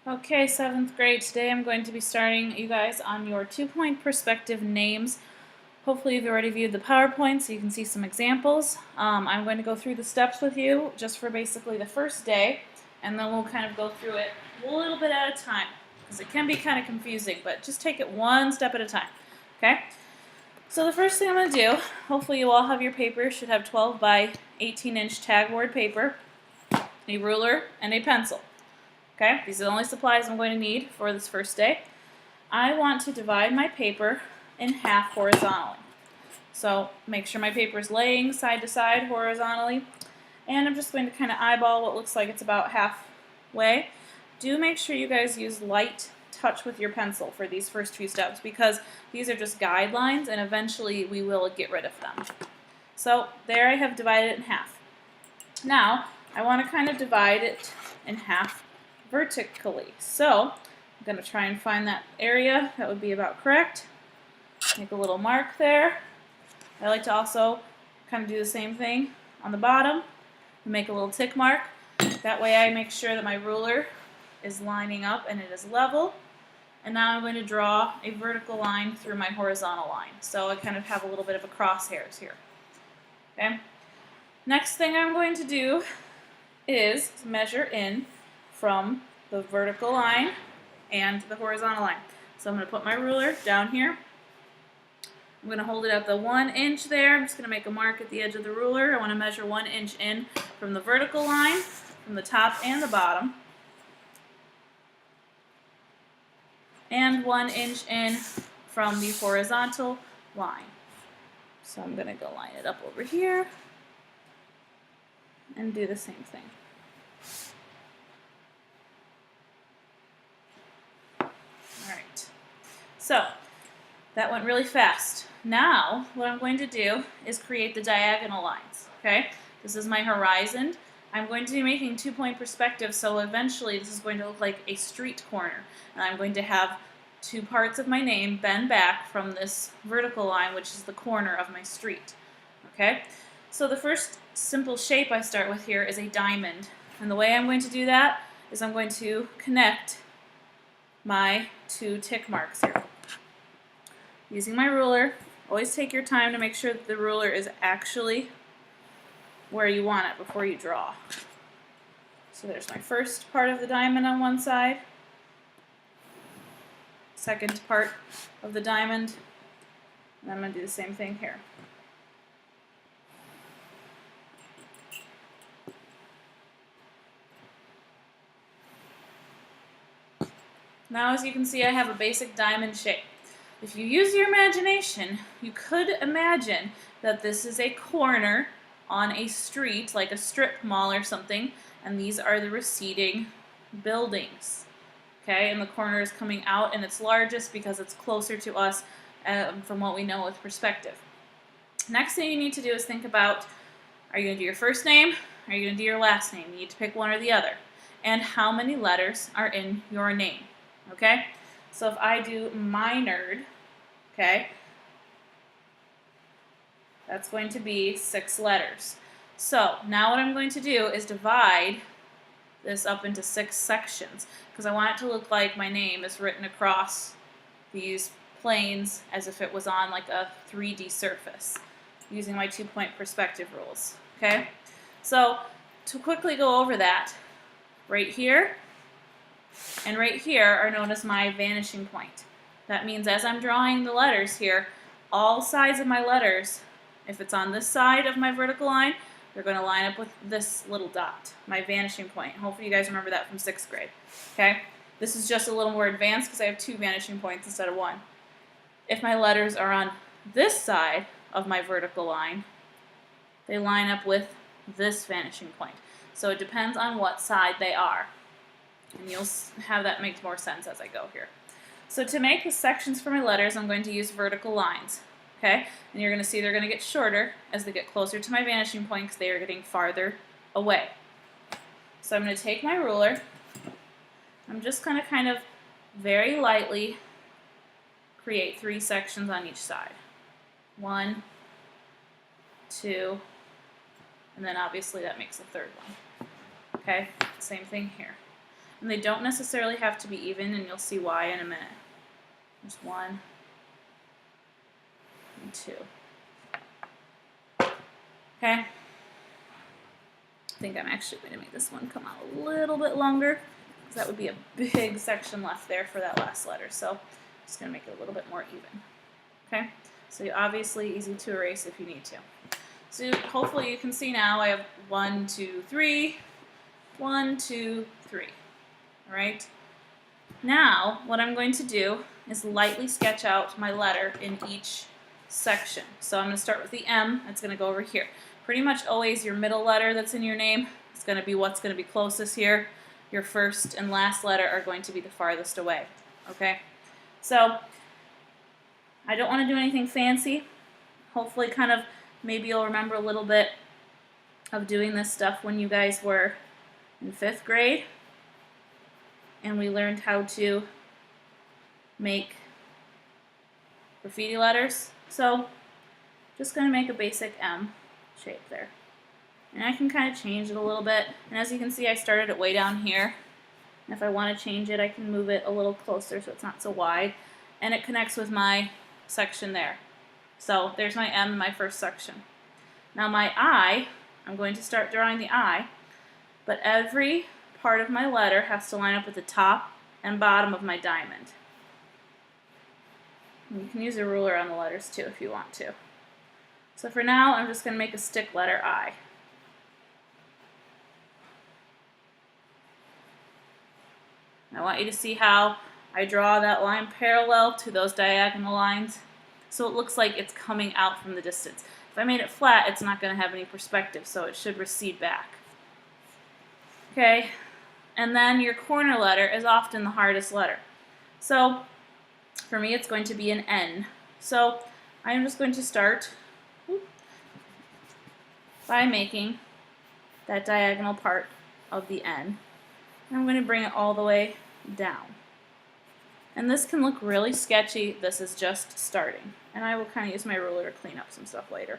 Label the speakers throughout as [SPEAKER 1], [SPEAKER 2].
[SPEAKER 1] Okay, 7th grade. Today I'm going to be starting you guys on your 2-point perspective names. Hopefully you've already viewed the PowerPoint so you can see some examples. I'm going to go through the steps with you just for basically the first day, and then we'll kind of go through it a little bit at a time because it can be kind of confusing, but just take it one step at a time. Okay? So the first thing I'm going to do, hopefully you all have your paper, should have 12 by 18-inch tagboard paper, a ruler, and a pencil. Okay, these are the only supplies I'm going to need for this first day. I want to divide my paper in half horizontally. So make sure my paper is laying side to side horizontally. And I'm just going to kind of eyeball what looks like it's about halfway. Do make sure you guys use light touch with your pencil for these first few steps because these are just guidelines and eventually we will get rid of them. So there I have divided it in half. Now I want to kind of divide it in half vertically. So I'm going to try and find that area that would be about correct. Make a little mark there. I like to also kind of do the same thing on the bottom. Make a little tick mark. That way I make sure that my ruler is lining up and it is level. And now I'm going to draw a vertical line through my horizontal line. So I kind of have a little bit of a crosshairs here. Okay. Next thing I'm going to do is measure in from the vertical line and the horizontal line. So I'm going to put my ruler down here. I'm going to hold it at the 1 inch there. I'm just going to make a mark at the edge of the ruler. I want to measure 1 inch in from the vertical line, from the top and the bottom. And 1 inch in from the horizontal line. So I'm going to go line it up over here and do the same thing. Alright, so that went really fast. Now, what I'm going to do is create the diagonal lines, okay? This is my horizon. I'm going to be making 2-point perspective, so eventually this is going to look like a street corner. And I'm going to have 2 parts of my name bend back from this vertical line, which is the corner of my street, okay? So the first simple shape I start with here is a diamond. And the way I'm going to do that is I'm going to connect my 2 tick marks here. Using my ruler, always take your time to make sure that the ruler is actually where you want it before you draw. So there's my first part of the diamond on one side, second part of the diamond, and I'm going to do the same thing here. Now as you can see I have a basic diamond shape. If you use your imagination, you could imagine that this is a corner on a street, like a strip mall or something, and these are the receding buildings. Okay, and the corner is coming out and it's largest because it's closer to us from what we know with perspective. Next thing you need to do is think about, are you going to do your first name? Are you going to do your last name? You need to pick one or the other. And how many letters are in your name? Okay, so if I do Minard, okay, that's going to be 6 letters. So now what I'm going to do is divide this up into 6 sections because I want it to look like my name is written across these planes as if it was on like a 3D surface using my 2-point perspective rules. Okay, so to quickly go over that, right here and right here are known as my vanishing point. That means as I'm drawing the letters here, all sides of my letters, if it's on this side of my vertical line, they're going to line up with this little dot, my vanishing point. Hopefully you guys remember that from 6th grade. Okay? This is just a little more advanced because I have 2 vanishing points instead of 1. If my letters are on this side of my vertical line, they line up with this vanishing point. So it depends on what side they are. And you'll have that make more sense as I go here. So to make the sections for my letters, I'm going to use vertical lines. Okay? And you're going to see they're going to get shorter as they get closer to my vanishing point because they are getting farther away. So I'm going to take my ruler. I'm just going to kind of very lightly create 3 sections on each side. 1, 2, and then obviously that makes a 3rd one. Okay? Same thing here. And they don't necessarily have to be even, and you'll see why in a minute. There's 1 and 2. Okay? I think I'm actually going to make this one come out a little bit longer, because that would be a big section left there for that last letter. So I'm just going to make it a little bit more even. Okay? So obviously easy to erase if you need to. So hopefully you can see now I have 1, 2, 3, 1, 2, 3. All right? Now, what I'm going to do is lightly sketch out my letter in each section. So I'm going to start with the M. That's going to go over here. Pretty much always your middle letter that's in your name is going to be what's going to be closest here. Your first and last letter are going to be the farthest away. Okay? So I don't want to do anything fancy. Hopefully kind of maybe you'll remember a little bit of doing this stuff when you guys were in 5th grade and we learned how to make graffiti letters. So just going to make a basic M shape there. And I can kind of change it a little bit. And as you can see, I started it way down here. And if I want to change it, I can move it a little closer so it's not so wide. And it connects with my section there. So there's my M in my first section. Now my I, I'm going to start drawing the I, but every part of my letter has to line up with the top and bottom of my diamond. And you can use a ruler on the letters too if you want to. So for now, I'm just going to make a stick letter I. I want you to see how I draw that line parallel to those diagonal lines, so it looks like it's coming out from the distance. If I made it flat, it's not going to have any perspective, so it should recede back. Okay, and then your corner letter is often the hardest letter. So for me, it's going to be an N. So I'm just going to start by making that diagonal part of the N. And I'm going to bring it all the way down. And this can look really sketchy. This is just starting. And I will kind of use my ruler to clean up some stuff later.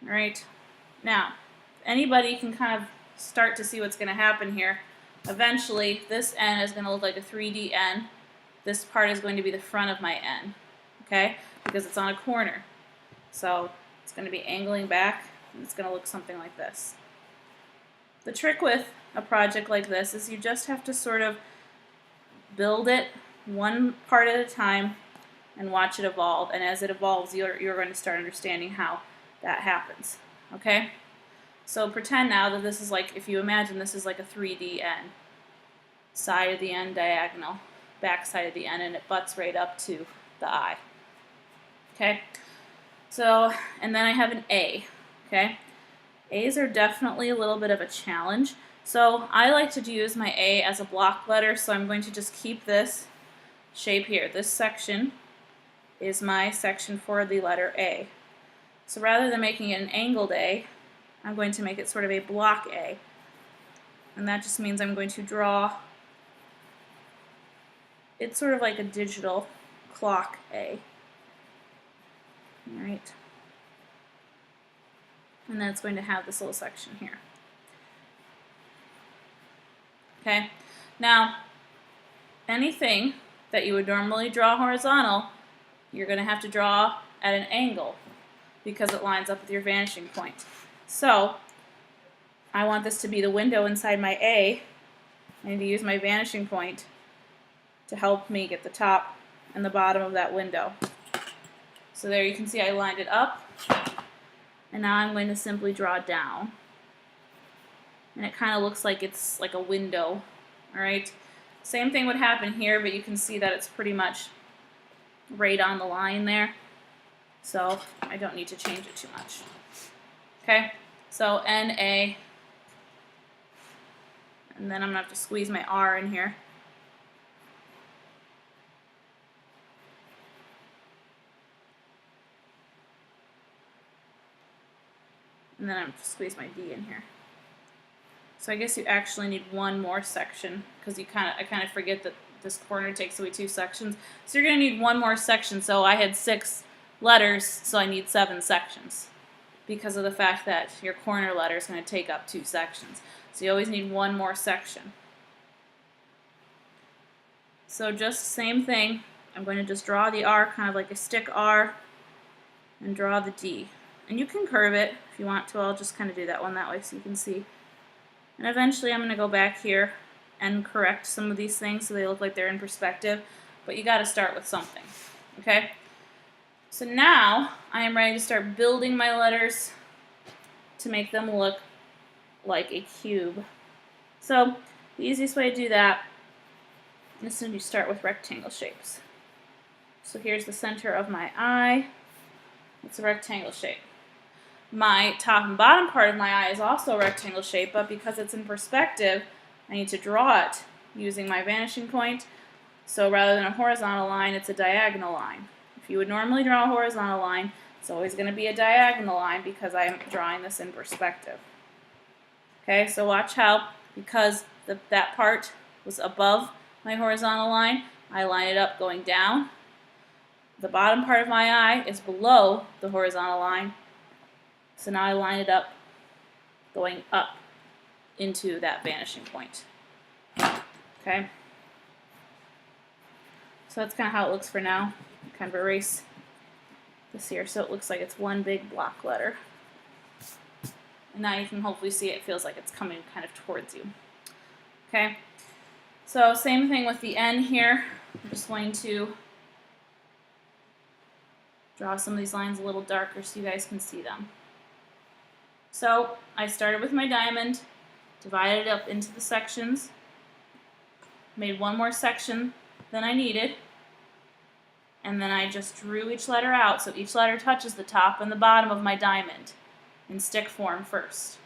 [SPEAKER 1] All right. Now, anybody can kind of start to see what's going to happen here. Eventually, this N is going to look like a 3D N. This part is going to be the front of my N, okay? Because it's on a corner. So it's going to be angling back, and it's going to look something like this. The trick with a project like this is you just have to sort of build it one part at a time and watch it evolve. And as it evolves, you're going to start understanding how that happens. Okay? So pretend now that this is like, if you imagine this is like a 3D N. Side of the N diagonal, back side of the N, and it butts right up to the I. Okay? So, and then I have an A. Okay? A's are definitely a little bit of a challenge. So I like to use my A as a block letter, so I'm going to just keep this shape here. This section is my section for the letter A. So rather than making it an angled A, I'm going to make it sort of a block A. And that just means I'm going to draw, it's sort of like a digital clock A. All right. And then it's going to have this little section here. Okay, now anything that you would normally draw horizontal, you're going to have to draw at an angle because it lines up with your vanishing point. So I want this to be the window inside my A. I need to use my vanishing point to help me get the top and the bottom of that window. So there you can see I lined it up, and now I'm going to simply draw down. And it kind of looks like it's like a window, all right? Same thing would happen here, but you can see that it's pretty much right on the line there. So I don't need to change it too much. Okay, so N-A, and then I'm gonna have to squeeze my R in here. And then I'm going to squeeze my D in here. So I guess you actually need one more section because I kind of forget that this corner takes away 2 sections. So you're going to need one more section. So I had 6 letters, so I need 7 sections because of the fact that your corner letter is going to take up 2 sections. So you always need one more section. So just same thing. I'm going to just draw the R kind of like a stick R and draw the D. And you can curve it if you want to. I'll just kind of do that one that way so you can see. And eventually I'm going to go back here and correct some of these things so they look like they're in perspective. But you got to start with something. Okay? So now I am ready to start building my letters to make them look like a cube. So the easiest way to do that is to start with rectangle shapes. So here's the center of my eye. It's a rectangle shape. My top and bottom part of my eye is also a rectangle shape, but because it's in perspective, I need to draw it using my vanishing point. So rather than a horizontal line, it's a diagonal line. If you would normally draw a horizontal line, it's always going to be a diagonal line because I'm drawing this in perspective. Okay, so watch how, because that part was above my horizontal line, I line it up going down. The bottom part of my eye is below the horizontal line, so now I line it up going up into that vanishing point. Okay, so that's kind of how it looks for now. Kind of erase this here so it looks like it's one big block letter. And now you can hopefully see it feels like it's coming kind of towards you. Okay, so same thing with the N here. I'm just going to draw some of these lines a little darker so you guys can see them. So I started with my diamond, divided it up into the sections, made one more section than I needed, and then I just drew each letter out so each letter touches the top and the bottom of my diamond in stick form first.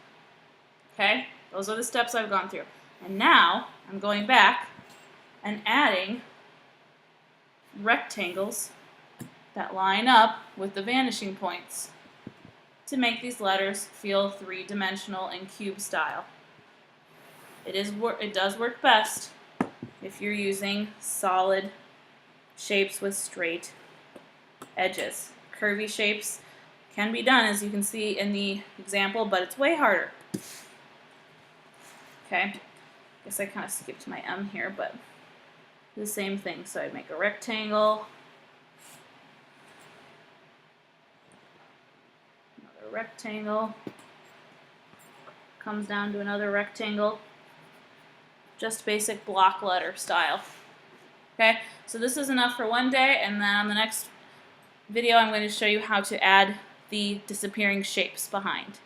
[SPEAKER 1] Okay, those are the steps I've gone through. And now I'm going back and adding rectangles that line up with the vanishing points to make these letters feel three-dimensional and cube style. It does work best if you're using solid shapes with straight edges. Curvy shapes can be done, as you can see in the example, but it's way harder. Okay, guess I kind of skipped my M here, but the same thing. So I'd make a rectangle, another rectangle, comes down to another rectangle, just basic block letter style. Okay, so this is enough for one day, and then on the next video I'm going to show you how to add the disappearing shapes behind.